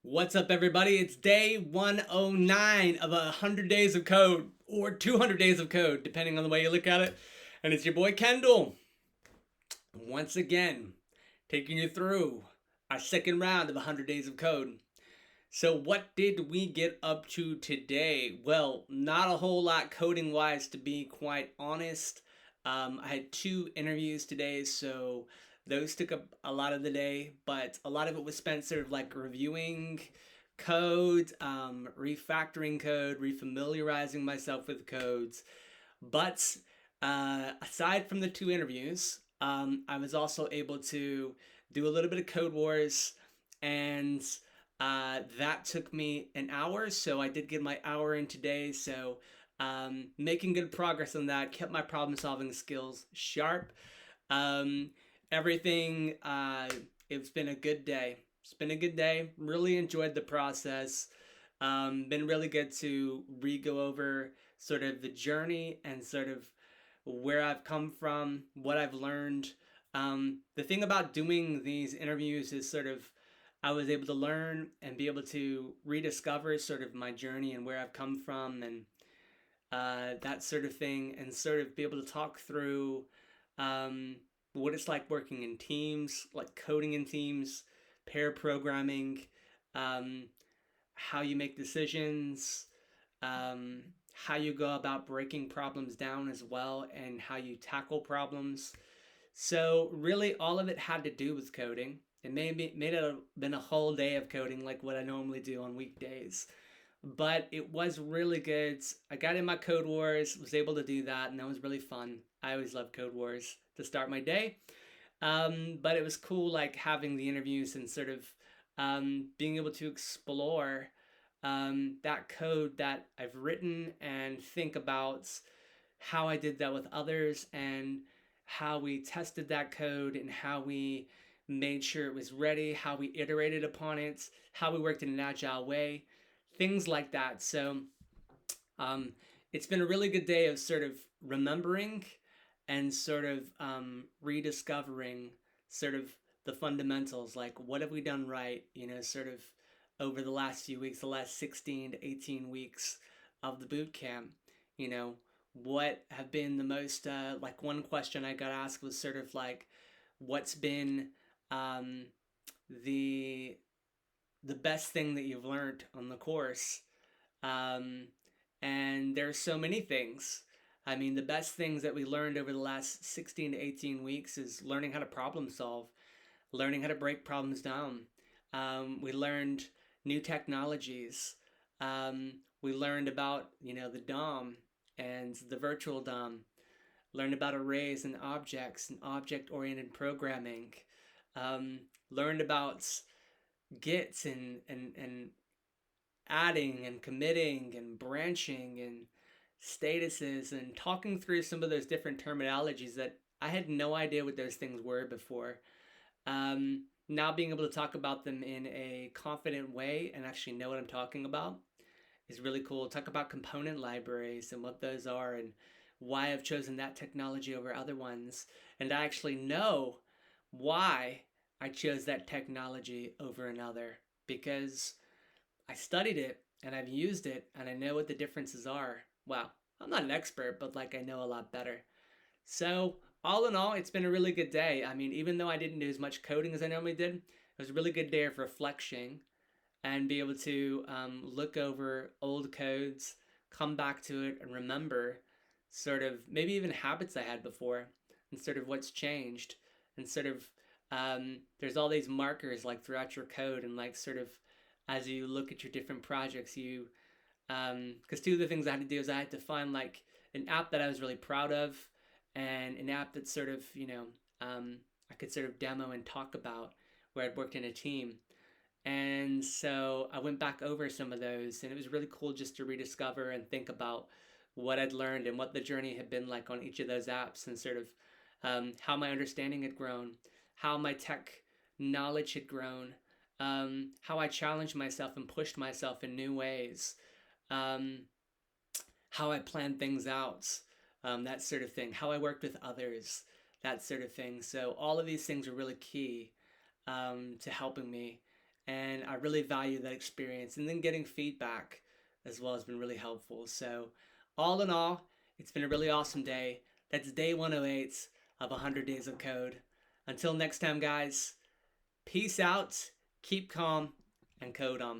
What's up, everybody? It's day 109 of 100 days of code, or 200 days of code, depending on the way you look at it. And it's your boy Kendall, once again, taking you through our second round of 100 days of code. So, what did we get up to today? Well, not a whole lot coding wise, to be quite honest. I had two interviews today, so those took up a lot of the day, but a lot of it was spent sort of like reviewing code, refactoring code, refamiliarizing myself with codes. But aside from the two interviews, I was also able to do a little bit of Code Wars, and that took me an hour. So I did get my hour in today. So making good progress on that, kept my problem solving skills sharp. Um, everything, it's been a good day. It's been a good day. Really enjoyed the process. Been really good to re-go over sort of the journey and sort of where I've come from, what I've learned. The thing about doing these interviews is sort of I was able to learn and be able to rediscover sort of my journey and where I've come from, and that sort of thing, and sort of be able to talk through um, what it's like working in teams, like coding in teams, pair programming, um, how you make decisions, um, how you go about breaking problems down as well, and how you tackle problems. So really, all of it had to do with coding. It made it been a whole day of coding like what I normally do on weekdays, but it was really good. I got in my Code Wars, was able to do that, and that was really fun. I always love Code Wars to start my day. But it was cool, like having the interviews and sort of being able to explore that code that I've written and think about how I did that with others and how we tested that code and how we made sure it was ready, how we iterated upon it, how we worked in an agile way, things like that. So um, it's been a really good day of sort of remembering and sort of rediscovering sort of the fundamentals, like what have we done right, sort of over the last few weeks, the last 16 to 18 weeks of the boot camp, you know, what have been the most, like one question I got asked was sort of like, what's been um, the the best thing that you've learned on the course? Um, and there's so many things. I mean, the best things that we learned over the last 16 to 18 weeks is learning how to problem solve, learning how to break problems down. We learned new technologies. We learned about, the DOM and the virtual DOM. Learned about arrays and objects and object-oriented programming. Um, Learned about Git and adding and committing and branching and statuses and talking through some of those different terminologies that I had no idea what those things were before. Now being able to talk about them in a confident way and actually know what I'm talking about is really cool. Talk about component libraries and what those are and why I've chosen that technology over other ones. And I actually know why I chose that technology over another because I studied it and I've used it and I know what the differences are. Well, I'm not an expert, but like I know a lot better. So, all in all, it's been a really good day. I mean, even though I didn't do as much coding as I normally did, it was a really good day of reflection and be able to look over old codes, come back to it, and remember sort of maybe even habits I had before and sort of what's changed. And sort of there's all these markers like throughout your code, and like sort of as you look at your different projects, you because two of the things I had to do is I had to find like an app that I was really proud of and an app that sort of, I could sort of demo and talk about where I'd worked in a team. And so I went back over some of those, and it was really cool just to rediscover and think about what I'd learned and what the journey had been like on each of those apps, and sort of how my understanding had grown, how my tech knowledge had grown, how I challenged myself and pushed myself in new ways, um, how I planned things out, that sort of thing, how I worked with others, that sort of thing. So all of these things are really key to helping me. and I really value that experience. And then getting feedback as well has been really helpful. So all in all, it's been a really awesome day. That's day 108 of 100 Days of Code. Until next time, guys, peace out, keep calm, and code on.